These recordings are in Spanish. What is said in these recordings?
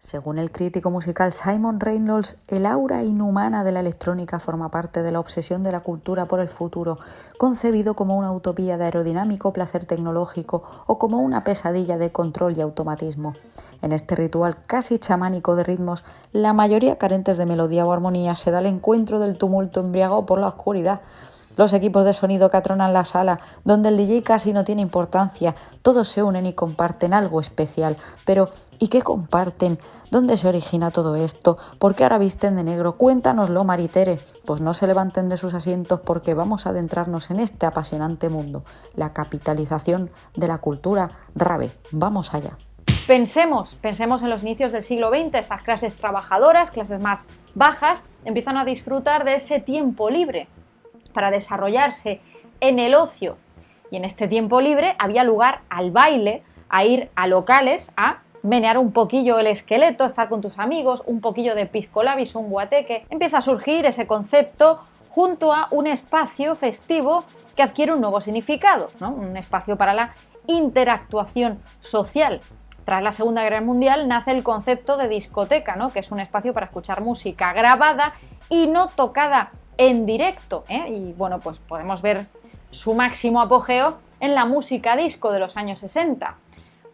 Según el crítico musical Simon Reynolds, el aura inhumana de la electrónica forma parte de la obsesión de la cultura por el futuro, concebido como una utopía de aerodinámico placer tecnológico o como una pesadilla de control y automatismo. En este ritual casi chamánico de ritmos, la mayoría carentes de melodía o armonía, se da el encuentro del tumulto embriagado por la oscuridad. Los equipos de sonido que atronan la sala, donde el DJ casi no tiene importancia, todos se unen y comparten algo especial. Pero, ¿y qué comparten? ¿Dónde se origina todo esto? ¿Por qué ahora visten de negro? Cuéntanoslo, Maritere. Pues no se levanten de sus asientos porque vamos a adentrarnos en este apasionante mundo, la capitalización de la cultura rave. Vamos allá. Pensemos en los inicios del siglo XX, estas clases trabajadoras, clases más bajas, empiezan a disfrutar de ese tiempo libre para desarrollarse en el ocio. Y en este tiempo libre había lugar al baile, a ir a locales, a menear un poquillo el esqueleto, estar con tus amigos, un poquillo de pisco labis, un guateque. Empieza a surgir ese concepto junto a un espacio festivo que adquiere un nuevo significado, ¿no? Un espacio para la interactuación social. Tras la Segunda Guerra Mundial nace el concepto de discoteca, ¿no? Que es un espacio para escuchar música grabada y no tocada en directo, Y bueno, pues podemos ver su máximo apogeo en la música disco de los años 60.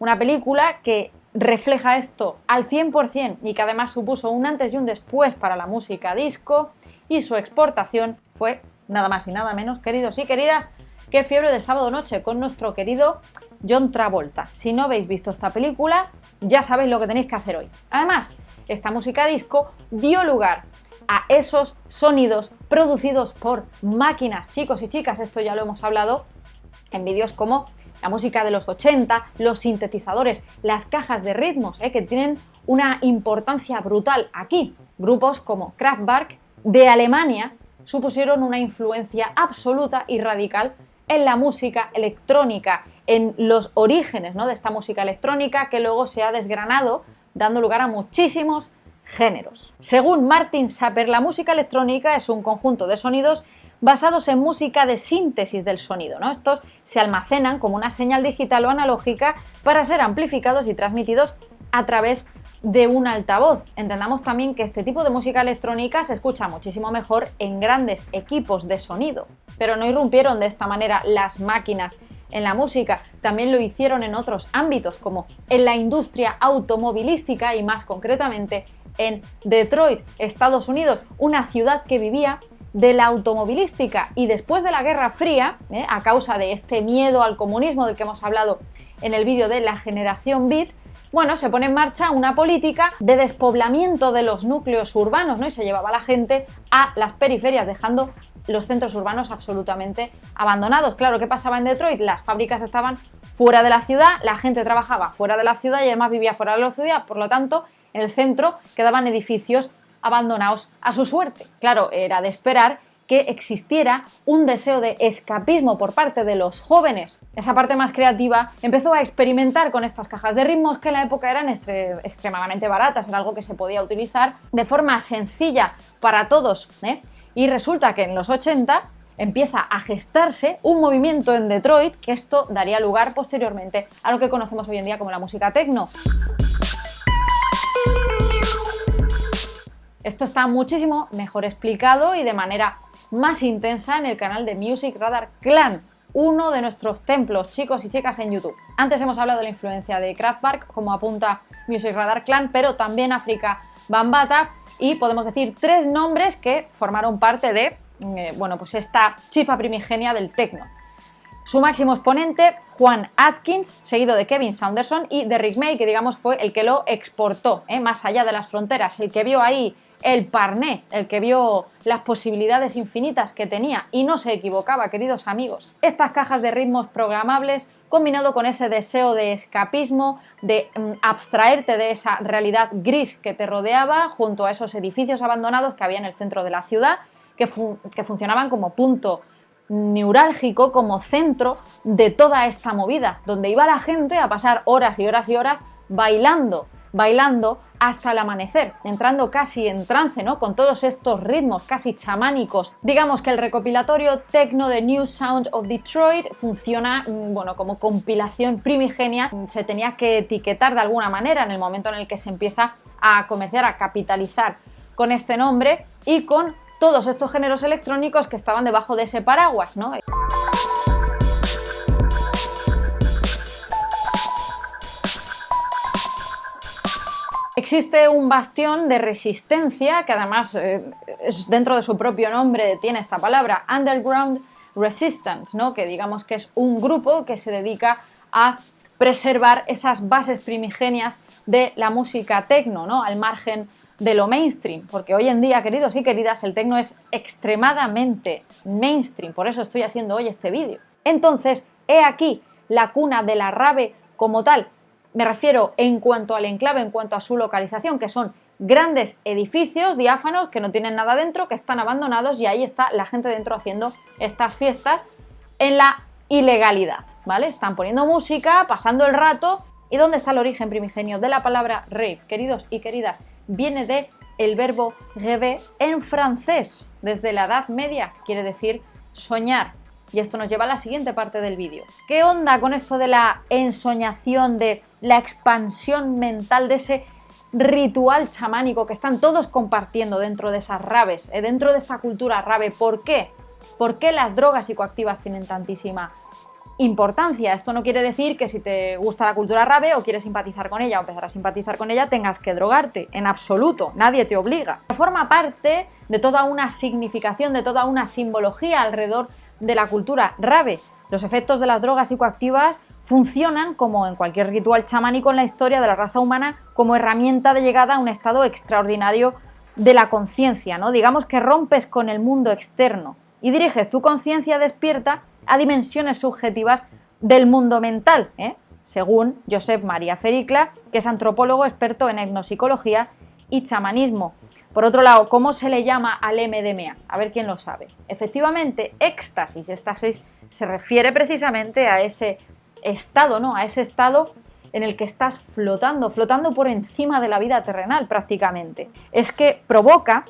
Una película que refleja esto al 100% y que además supuso un antes y un después para la música disco, y su exportación fue nada más y nada menos, queridos y queridas, que Fiebre de Sábado Noche, con nuestro querido John Travolta. Si no habéis visto esta película, ya sabéis lo que tenéis que hacer hoy. Además, esta música disco dio lugar a esos sonidos producidos por máquinas. Chicos y chicas, esto ya lo hemos hablado en vídeos como la música de los 80, los sintetizadores, las cajas de ritmos, que tienen una importancia brutal aquí. Grupos como Kraftwerk de Alemania supusieron una influencia absoluta y radical en la música electrónica, en los orígenes, ¿no?, de esta música electrónica, que luego se ha desgranado, dando lugar a muchísimos géneros. Según Martin Sapper, la música electrónica es un conjunto de sonidos basados en música de síntesis del sonido, ¿no? Estos se almacenan como una señal digital o analógica para ser amplificados y transmitidos a través de un altavoz. Entendamos también que este tipo de música electrónica se escucha muchísimo mejor en grandes equipos de sonido. Pero no irrumpieron de esta manera las máquinas en la música, también lo hicieron en otros ámbitos, como en la industria automovilística y más concretamente en Detroit, Estados Unidos, una ciudad que vivía de la automovilística, y después de la Guerra Fría, a causa de este miedo al comunismo del que hemos hablado en el vídeo de la generación Beat, bueno, se pone en marcha una política de despoblamiento de los núcleos urbanos, ¿no? Y se llevaba a la gente a las periferias, dejando los centros urbanos absolutamente abandonados. Claro, ¿qué pasaba en Detroit? Las fábricas estaban fuera de la ciudad, la gente trabajaba fuera de la ciudad y además vivía fuera de la ciudad, por lo tanto, en el centro quedaban edificios abandonados a su suerte. Claro, era de esperar que existiera un deseo de escapismo por parte de los jóvenes. Esa parte más creativa empezó a experimentar con estas cajas de ritmos que en la época eran extremadamente baratas, era algo que se podía utilizar de forma sencilla para todos, Y resulta que en los 80 empieza a gestarse un movimiento en Detroit, que esto daría lugar posteriormente a lo que conocemos hoy en día como la música techno. Esto está muchísimo mejor explicado y de manera más intensa en el canal de Music Radar Clan, uno de nuestros templos, chicos y chicas, en YouTube. Antes hemos hablado de la influencia de Kraftwerk, como apunta Music Radar Clan, pero también Afrika Bambaataa, y podemos decir 3 nombres que formaron parte de pues esta chispa primigenia del techno. Su máximo exponente, Juan Atkins, seguido de Kevin Saunderson y de Rick May, que digamos fue el que lo exportó más allá de las fronteras, el que vio ahí el parné, el que vio las posibilidades infinitas que tenía y no se equivocaba, queridos amigos. Estas cajas de ritmos programables, combinado con ese deseo de escapismo, de abstraerte de esa realidad gris que te rodeaba, junto a esos edificios abandonados que había en el centro de la ciudad, que funcionaban como punto neurálgico, como centro de toda esta movida, donde iba la gente a pasar horas y horas y horas bailando bailando hasta el amanecer, entrando casi en trance, ¿no? Con todos estos ritmos casi chamánicos. Digamos que el recopilatorio techno de New Sound of Detroit funciona, bueno, como compilación primigenia. Se tenía que etiquetar de alguna manera en el momento en el que se empieza a comerciar, a capitalizar con este nombre y con todos estos géneros electrónicos que estaban debajo de ese paraguas, ¿no? Existe un bastión de resistencia que además dentro de su propio nombre tiene esta palabra, Underground Resistance, ¿no? Que digamos que es un grupo que se dedica a preservar esas bases primigenias de la música techno, ¿no? Al margen de lo mainstream, porque hoy en día, queridos y queridas, el techno es extremadamente mainstream, por eso estoy haciendo hoy este vídeo. Entonces, he aquí la cuna de la rave como tal. Me refiero en cuanto al enclave, en cuanto a su localización, que son grandes edificios diáfanos que no tienen nada dentro, que están abandonados y ahí está la gente dentro haciendo estas fiestas en la ilegalidad, ¿vale? Están poniendo música, pasando el rato. ¿Y dónde está el origen primigenio de la palabra rave, queridos y queridas? Viene de el verbo rêver en francés, desde la Edad Media, que quiere decir soñar. Y esto nos lleva a la siguiente parte del vídeo. ¿Qué onda con esto de la ensoñación, de la expansión mental, de ese ritual chamánico que están todos compartiendo dentro de esas raves, dentro de esta cultura rave? ¿Por qué? ¿Por qué las drogas psicoactivas tienen tantísima importancia? Esto no quiere decir que si te gusta la cultura rave o quieres simpatizar con ella o empezar a simpatizar con ella tengas que drogarte, en absoluto, nadie te obliga. Forma parte de toda una significación, de toda una simbología alrededor de la cultura rave. Los efectos de las drogas psicoactivas funcionan, como en cualquier ritual chamánico en la historia de la raza humana, como herramienta de llegada a un estado extraordinario de la conciencia, ¿no? Digamos que rompes con el mundo externo y diriges tu conciencia despierta a dimensiones subjetivas del mundo mental, según Josep Maria Fericla, que es antropólogo experto en etnopsicología y chamanismo. Por otro lado, ¿cómo se le llama al MDMA? A ver quién lo sabe. Efectivamente, éxtasis. Éxtasis se refiere precisamente a ese estado, ¿no? A ese estado en el que estás flotando por encima de la vida terrenal prácticamente. Es que provoca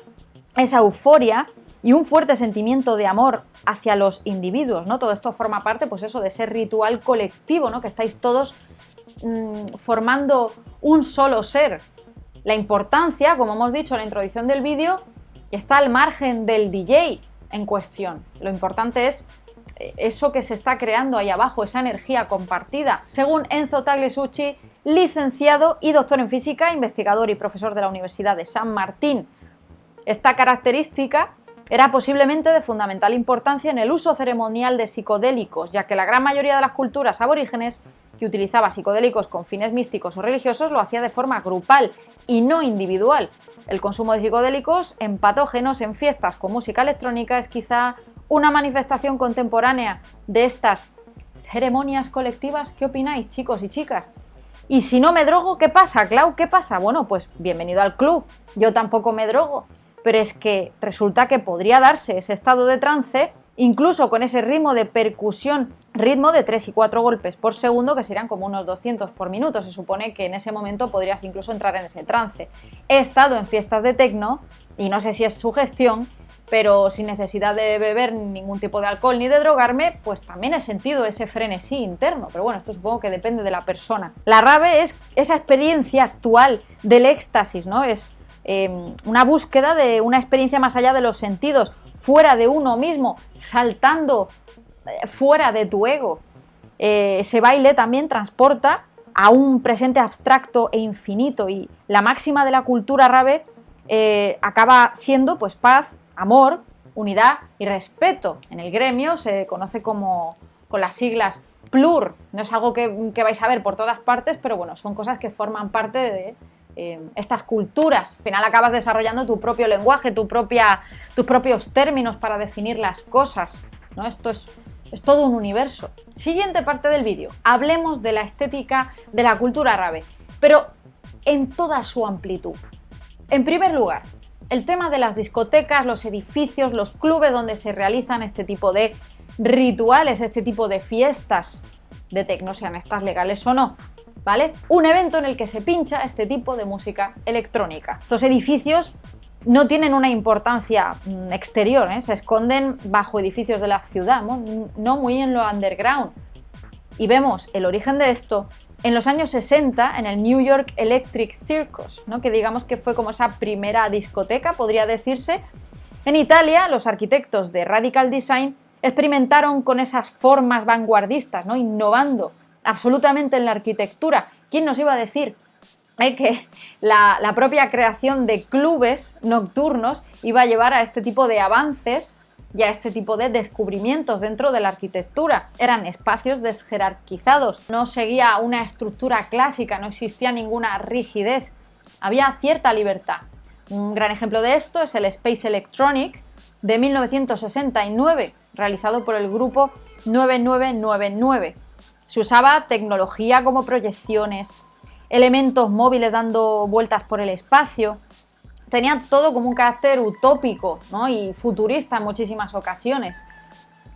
esa euforia y un fuerte sentimiento de amor hacia los individuos, ¿no? Todo esto forma parte, pues eso, de ese ritual colectivo, ¿no? Que estáis todos formando un solo ser. La importancia, como hemos dicho en la introducción del vídeo, está al margen del DJ en cuestión. Lo importante es eso que se está creando ahí abajo, esa energía compartida. Según Enzo Tagliasucci, licenciado y doctor en física, investigador y profesor de la Universidad de San Martín, esta característica era posiblemente de fundamental importancia en el uso ceremonial de psicodélicos, ya que la gran mayoría de las culturas aborígenes que utilizaba psicodélicos con fines místicos o religiosos lo hacía de forma grupal y no individual. El consumo de psicodélicos en patógenos en fiestas con música electrónica es quizá una manifestación contemporánea de estas ceremonias colectivas. ¿Qué opináis, chicos y chicas? Y si no me drogo, ¿qué pasa, Clau? ¿Qué pasa? Bueno, pues bienvenido al club. Yo tampoco me drogo, pero es que resulta que podría darse ese estado de trance incluso con ese ritmo de percusión, ritmo de 3 y 4 golpes por segundo, que serían como unos 200 por minuto. Se supone que en ese momento podrías incluso entrar en ese trance. He estado en fiestas de techno y no sé si es sugestión, pero sin necesidad de beber ningún tipo de alcohol ni de drogarme, pues también he sentido ese frenesí interno. Pero bueno, esto supongo que depende de la persona. La rave es esa experiencia actual del éxtasis, ¿no? Es una búsqueda de una experiencia más allá de los sentidos, fuera de uno mismo, saltando fuera de tu ego. Ese baile también transporta a un presente abstracto e infinito, y la máxima de la cultura rave acaba siendo pues paz, amor, unidad y respeto. En el gremio se conoce como con las siglas PLUR. No es algo que vais a ver por todas partes, pero bueno, son cosas que forman parte de estas culturas. Al final acabas desarrollando tu propio lenguaje, tus propios términos para definir las cosas, ¿no? Esto es todo un universo. Siguiente parte del vídeo. Hablemos de la estética de la cultura rave, pero en toda su amplitud. En primer lugar, el tema de las discotecas, los edificios, los clubes donde se realizan este tipo de rituales, este tipo de fiestas de techno, sean estas legales o no. ¿vale? Un evento en el que se pincha este tipo de música electrónica. Estos edificios no tienen una importancia exterior, ¿eh? Se esconden bajo edificios de la ciudad, no muy en lo underground. Y vemos el origen de esto en los años 60 en el New York Electric Circus, ¿no? Que digamos que fue como esa primera discoteca, podría decirse. En Italia, los arquitectos de Radical Design experimentaron con esas formas vanguardistas, ¿no? Innovando absolutamente en la arquitectura. ¿Quién nos iba a decir que la propia creación de clubes nocturnos iba a llevar a este tipo de avances y a este tipo de descubrimientos dentro de la arquitectura? Eran espacios desjerarquizados, no seguía una estructura clásica, no existía ninguna rigidez, había cierta libertad. Un gran ejemplo de esto es el Space Electronic de 1969, realizado por el grupo 9999. Se usaba tecnología como proyecciones, elementos móviles dando vueltas por el espacio. Tenía todo como un carácter utópico, ¿no? Y futurista en muchísimas ocasiones.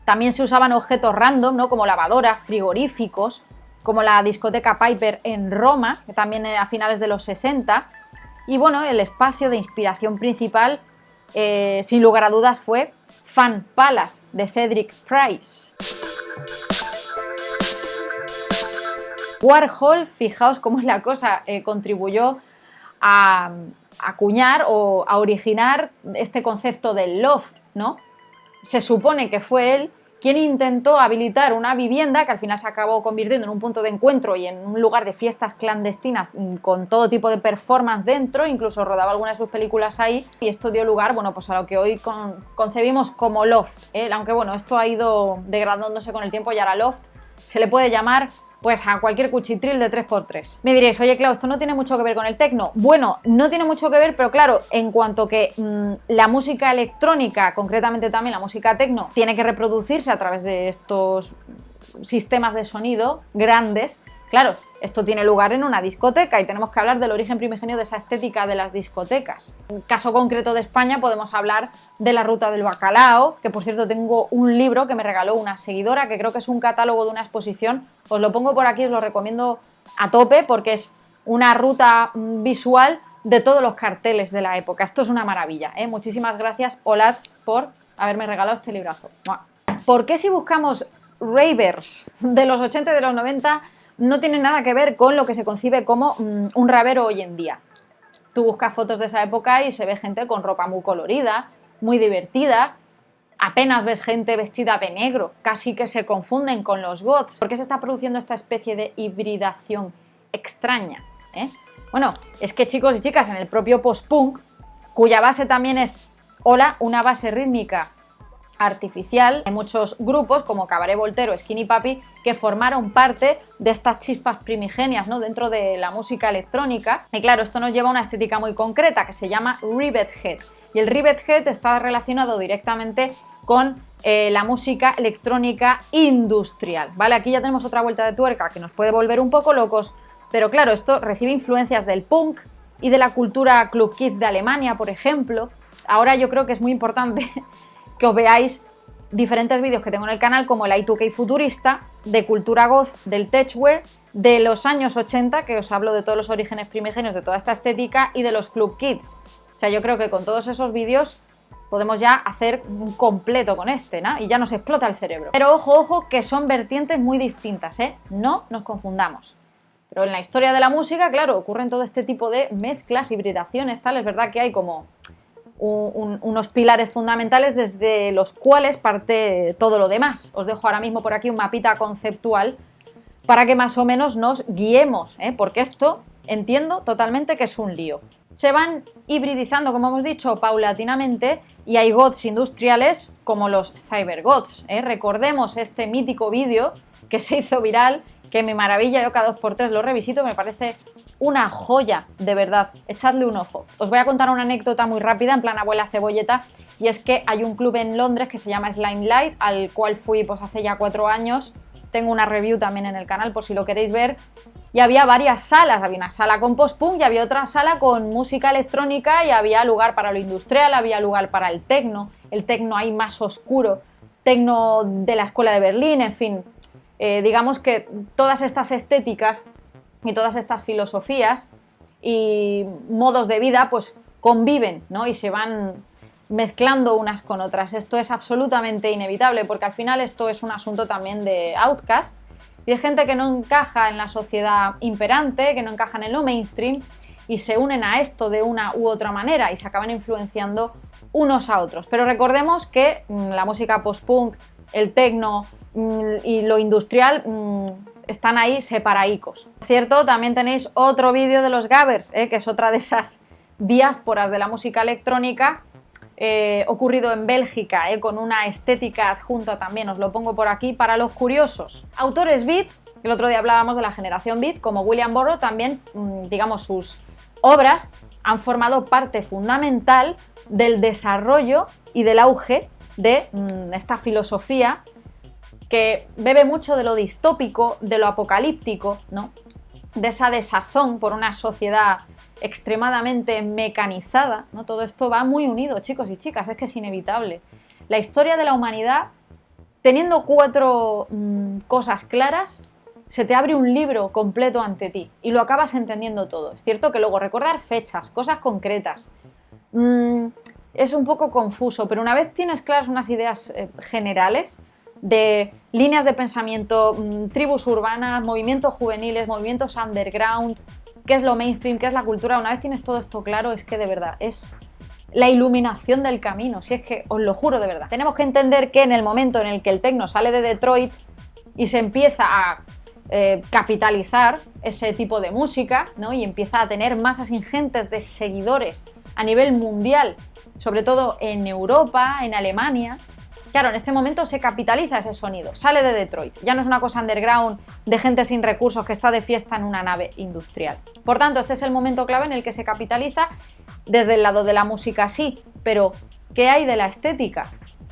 También se usaban objetos random, ¿no? Como lavadoras, frigoríficos, como la discoteca Piper en Roma, que también a finales de los 60. Y bueno, el espacio de inspiración principal, sin lugar a dudas, fue Fan Palace de Cedric Price. Warhol, fijaos cómo es la cosa, contribuyó a acuñar o a originar este concepto del loft, ¿no? Se supone que fue él quien intentó habilitar una vivienda que al final se acabó convirtiendo en un punto de encuentro y en un lugar de fiestas clandestinas con todo tipo de performance dentro, incluso rodaba algunas de sus películas ahí, y esto dio lugar, bueno, pues a lo que hoy concebimos como loft, ¿eh? Aunque bueno, esto ha ido degradándose con el tiempo y ahora loft se le puede llamar pues a cualquier cuchitril de 3x3. Me diréis, oye, Clau, ¿esto no tiene mucho que ver con el techno? Bueno, no tiene mucho que ver, pero claro, en cuanto que la música electrónica, concretamente también la música techno, tiene que reproducirse a través de estos sistemas de sonido grandes, claro, esto tiene lugar en una discoteca y tenemos que hablar del origen primigenio de esa estética de las discotecas. En caso concreto de España podemos hablar de la Ruta del Bacalao, que por cierto tengo un libro que me regaló una seguidora, que creo que es un catálogo de una exposición. Os lo pongo por aquí, os lo recomiendo a tope porque es una ruta visual de todos los carteles de la época. Esto es una maravilla, ¿eh? Muchísimas gracias, Olats, por haberme regalado este librazo. ¿Por qué si buscamos ravers de los 80 y de los 90 no tiene nada que ver con lo que se concibe como un ravero hoy en día? Tú buscas fotos de esa época y se ve gente con ropa muy colorida, muy divertida. Apenas ves gente vestida de negro, casi que se confunden con los goths. ¿Por qué se está produciendo esta especie de hibridación extraña? Bueno, es que chicos y chicas, en el propio post-punk, cuya base también es, una base rítmica artificial, hay muchos grupos como Cabaret Voltaire o Skinny Puppy que formaron parte de estas chispas primigenias, ¿no? Dentro de la música electrónica. Y claro, esto nos lleva a una estética muy concreta que se llama Rivet Head. Y el Rivet Head está relacionado directamente con la música electrónica industrial, ¿vale? Aquí ya tenemos otra vuelta de tuerca que nos puede volver un poco locos, pero claro, esto recibe influencias del punk y de la cultura Club Kids de Alemania, por ejemplo. Ahora yo creo que es muy importante que os veáis diferentes vídeos que tengo en el canal, como el I2K futurista, de cultura goth, del techwear, de los años 80, que os hablo de todos los orígenes primigenios de toda esta estética, y de los Club Kids. O sea, yo creo que con todos esos vídeos podemos ya hacer un completo con este, ¿no? Y ya nos explota el cerebro. Pero ojo, ojo, que son vertientes muy distintas, ¿eh? No nos confundamos. Pero en la historia de la música, claro, ocurren todo este tipo de mezclas, hibridaciones, tal. Es verdad que hay como unos pilares fundamentales desde los cuales parte todo lo demás. Os dejo ahora mismo por aquí un mapita conceptual para que más o menos nos guiemos, ¿eh? Porque esto entiendo totalmente que es un lío. Se van hibridizando, como hemos dicho, paulatinamente, y hay goths industriales como los cybergoths, ¿eh? Recordemos este mítico vídeo que se hizo viral, que me maravilla, yo cada 2x3 lo revisito, me parece una joya, de verdad, echadle un ojo. Os voy a contar una anécdota muy rápida, en plan abuela cebolleta, y es que hay un club en Londres que se llama Slimelight, al cual fui pues hace ya 4 años, tengo una review también en el canal por si lo queréis ver, y había varias salas, había una sala con post-punk y había otra sala con música electrónica y había lugar para lo industrial, había lugar para el techno ahí más oscuro, techno de la escuela de Berlín, en fin, digamos que todas estas estéticas y todas estas filosofías y modos de vida pues conviven, ¿no? Y se van mezclando unas con otras. Esto es absolutamente inevitable porque al final esto es un asunto también de outcast y de gente que no encaja en la sociedad imperante, que no encajan en lo mainstream y se unen a esto de una u otra manera y se acaban influenciando unos a otros. Pero recordemos que la música post-punk, el techno y lo industrial están ahí separaicos. Por cierto, también tenéis otro vídeo de los Gabbers, que es otra de esas diásporas de la música electrónica, ocurrido en Bélgica, con una estética adjunta también, os lo pongo por aquí para los curiosos. Autores beat, el otro día hablábamos de la generación beat, como William Burroughs, también, digamos, sus obras han formado parte fundamental del desarrollo y del auge de esta filosofía que bebe mucho de lo distópico, de lo apocalíptico, ¿no? De esa desazón por una sociedad extremadamente mecanizada, ¿no? Todo esto va muy unido, chicos y chicas, es que es inevitable. La historia de la humanidad, teniendo 4 cosas claras, se te abre un libro completo ante ti y lo acabas entendiendo todo. Es cierto que luego recordar fechas, cosas concretas, es un poco confuso, pero una vez tienes claras unas ideas generales de líneas de pensamiento, tribus urbanas, movimientos juveniles, movimientos underground, qué es lo mainstream, qué es la cultura, una vez tienes todo esto claro, es que de verdad es la iluminación del camino, si es que os lo juro de verdad. Tenemos que entender que en el momento en el que el techno sale de Detroit y se empieza a capitalizar ese tipo de música, ¿no? Y empieza a tener masas ingentes de seguidores a nivel mundial, sobre todo en Europa, en Alemania. Claro, en este momento se capitaliza ese sonido, sale de Detroit, ya no es una cosa underground de gente sin recursos que está de fiesta en una nave industrial. Por tanto, este es el momento clave en el que se capitaliza desde el lado de la música, sí, pero ¿qué hay de la estética?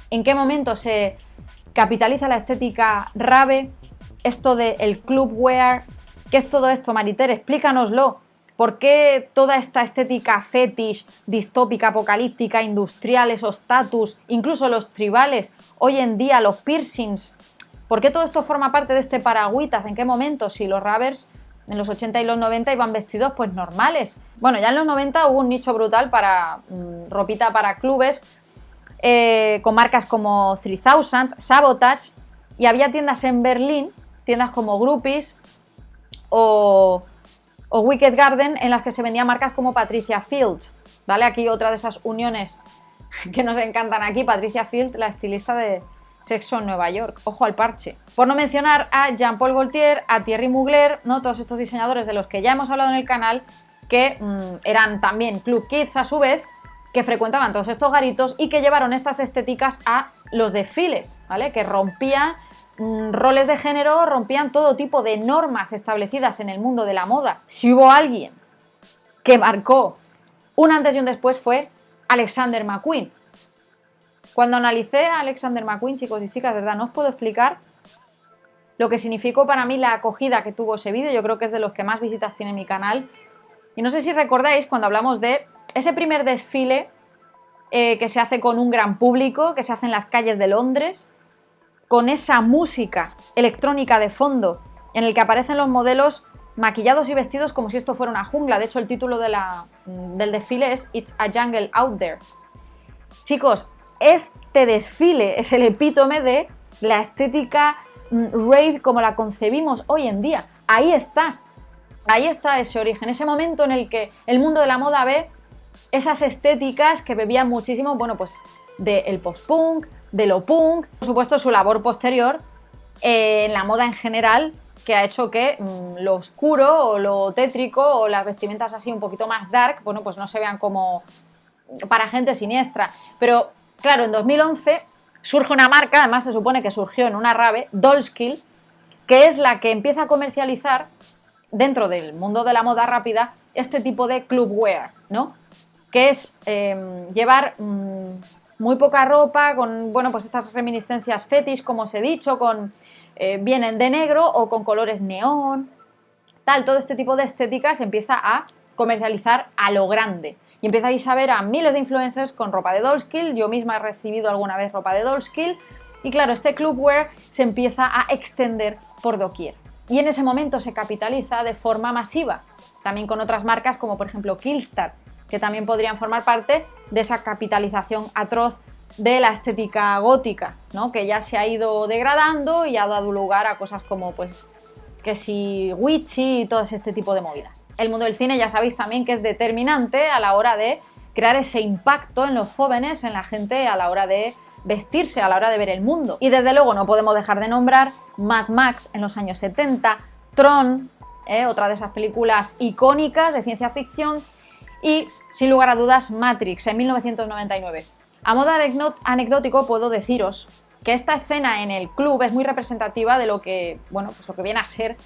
¿En qué momento se capitaliza la estética rave? Esto del clubwear, ¿qué es todo esto, Mariter? Explícanoslo. ¿Por qué toda esta estética fetish, distópica, apocalíptica, industrial, esos status, incluso los tribales, hoy en día los piercings? ¿Por qué todo esto forma parte de este paragüitas? ¿En qué momento? Si los rappers en los 80 y los 90 iban vestidos pues normales. Bueno, ya en los 90 hubo un nicho brutal para ropita para clubes, con marcas como 3000, Sabotage, y había tiendas en Berlín, tiendas como Groupies o Wicked Garden, en las que se vendían marcas como Patricia Field, ¿vale? Aquí otra de esas uniones que nos encantan aquí, Patricia Field, la estilista de Sexo en Nueva York. Ojo al parche. Por no mencionar a Jean-Paul Gaultier, a Thierry Mugler, ¿no? Todos estos diseñadores de los que ya hemos hablado en el canal, que eran también club kids a su vez, que frecuentaban todos estos garitos y que llevaron estas estéticas a los desfiles, ¿vale? Que rompían roles de género, rompían todo tipo de normas establecidas en el mundo de la moda. Si hubo alguien que marcó un antes y un después fue Alexander McQueen. Cuando analicé a Alexander McQueen, chicos y chicas, de verdad no os puedo explicar lo que significó para mí la acogida que tuvo ese vídeo. Yo creo que es de los que más visitas tiene mi canal. Y no sé si recordáis cuando hablamos de ese primer desfile que se hace con un gran público, que se hace en las calles de Londres, con esa música electrónica de fondo en el que aparecen los modelos maquillados y vestidos como si esto fuera una jungla. De hecho, el título del desfile es It's a Jungle Out There. Chicos, este desfile es el epítome de la estética rave como la concebimos hoy en día. Ahí está ese origen, ese momento en el que el mundo de la moda ve esas estéticas que bebían muchísimo, bueno, pues del post-punk, de lo punk, por supuesto su labor posterior en la moda en general, que ha hecho que lo oscuro o lo tétrico o las vestimentas así un poquito más dark, bueno, pues no se vean como para gente siniestra. Pero claro, en 2011 surge una marca, además se supone que surgió en una rave, Dolskill, que es la que empieza a comercializar dentro del mundo de la moda rápida este tipo de clubwear, ¿no? Que es llevar muy poca ropa, con, bueno, pues estas reminiscencias fetish, como os he dicho, con vienen de negro o con colores neón, tal, todo este tipo de estética se empieza a comercializar a lo grande. Y empezáis a ver a miles de influencers con ropa de Dolskill, yo misma he recibido alguna vez ropa de Dolskill, y claro, este clubwear se empieza a extender por doquier. y en ese momento se capitaliza de forma masiva, también con otras marcas como por ejemplo Killstar, que también podrían formar parte de esa capitalización atroz de la estética gótica, ¿no? Que ya se ha ido degradando y ha dado lugar a cosas como pues que si witchy y todo este tipo de movidas. El mundo del cine ya sabéis también que es determinante a la hora de crear ese impacto en los jóvenes, en la gente a la hora de vestirse, a la hora de ver el mundo. Y desde luego no podemos dejar de nombrar Mad Max en los años 70, Tron, otra de esas películas icónicas de ciencia ficción, y sin lugar a dudas Matrix en 1999. A modo anecdótico puedo deciros que esta escena en el club es muy representativa de lo que, bueno, pues lo que viene a ser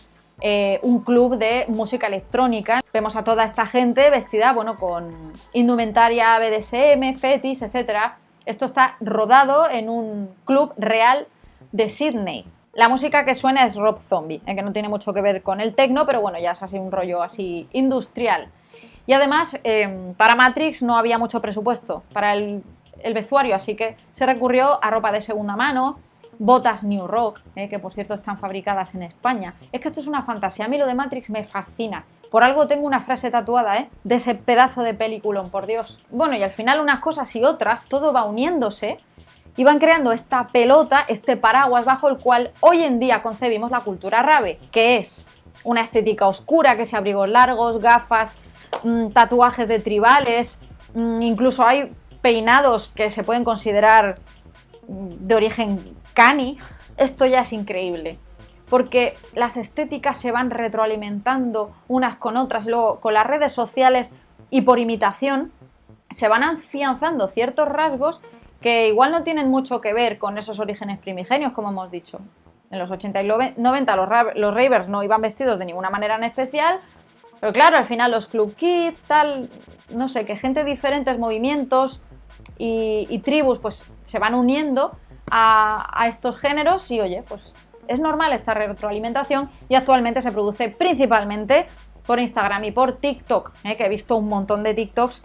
un club de música electrónica. Vemos a toda esta gente vestida, bueno, con indumentaria BDSM, fetish, etc. Esto está rodado en un club real de Sydney. La música que suena es Rob Zombie, que no tiene mucho que ver con el techno, pero bueno, ya es así un rollo así industrial. Y además, para Matrix no había mucho presupuesto para el vestuario, así que se recurrió a ropa de segunda mano, botas New Rock, que por cierto están fabricadas en España. Es que esto es una fantasía, a mí lo de Matrix me fascina. Por algo tengo una frase tatuada, de ese pedazo de peliculón, por Dios. Bueno, y al final unas cosas y otras, todo va uniéndose y van creando esta pelota, este paraguas bajo el cual hoy en día concebimos la cultura rave, que es una estética oscura, que sea abrigos largos, gafas, tatuajes de tribales, incluso hay peinados que se pueden considerar de origen cani. Esto ya es increíble, porque las estéticas se van retroalimentando unas con otras, luego con las redes sociales y por imitación se van afianzando ciertos rasgos que igual no tienen mucho que ver con esos orígenes primigenios, como hemos dicho. En los 80 y 90 los ravers no iban vestidos de ninguna manera en especial, pero claro, al final los club kids, tal, no sé, que gente de diferentes movimientos y tribus pues se van uniendo a estos géneros y oye, pues es normal esta retroalimentación y actualmente se produce principalmente por Instagram y por TikTok, que he visto un montón de TikToks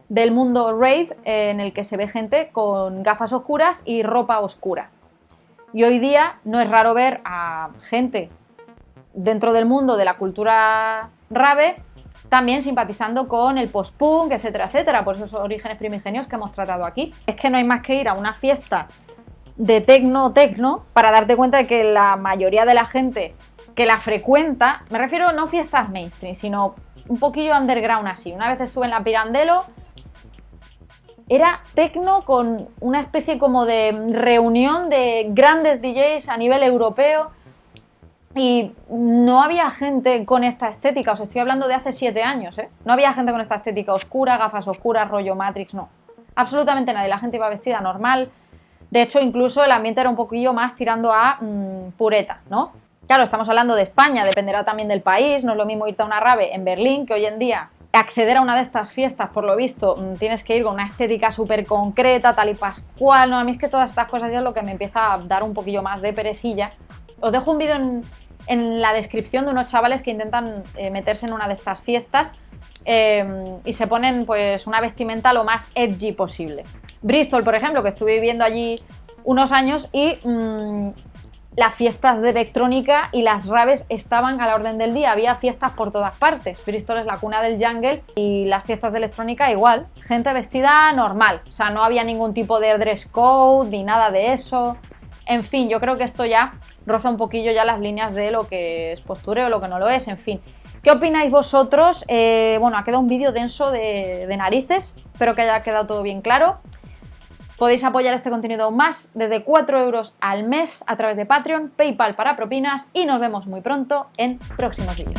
del mundo rave en el que se ve gente con gafas oscuras y ropa oscura. Y hoy día no es raro ver a gente dentro del mundo de la cultura rave también simpatizando con el post-punk, etcétera, etcétera, por esos orígenes primigenios que hemos tratado aquí. Es que no hay más que ir a una fiesta de techno para darte cuenta de que la mayoría de la gente que la frecuenta, me refiero no fiestas mainstream, sino un poquillo underground así. Una vez estuve en la Pirandello, era techno con una especie como de reunión de grandes DJs a nivel europeo y no había gente con esta estética, os estoy hablando de hace 7 años, no había gente con esta estética oscura, gafas oscuras, rollo Matrix, no, absolutamente nadie, la gente iba vestida normal, de hecho incluso el ambiente era un poquillo más tirando a pureta, ¿no? Claro, estamos hablando de España, dependerá también del país, no es lo mismo irte a una rave en Berlín, que hoy en día acceder a una de estas fiestas, por lo visto, tienes que ir con una estética súper concreta, tal y pascual, no, a mí es que todas estas cosas ya es lo que me empieza a dar un poquillo más de perecilla. Os dejo un vídeo en la descripción de unos chavales que intentan meterse en una de estas fiestas y se ponen pues una vestimenta lo más edgy posible. Bristol, por ejemplo, que estuve viviendo allí unos años y las fiestas de electrónica y las raves estaban a la orden del día, había fiestas por todas partes. Bristol es la cuna del jungle y las fiestas de electrónica igual, gente vestida normal, o sea, no había ningún tipo de dress code ni nada de eso. En fin, yo creo que esto ya roza un poquillo ya las líneas de lo que es postureo, lo que no lo es, en fin. ¿Qué opináis vosotros? Bueno, ha quedado un vídeo denso de narices, espero que haya quedado todo bien claro. Podéis apoyar este contenido aún más desde 4 euros al mes a través de Patreon, PayPal para propinas y nos vemos muy pronto en próximos vídeos.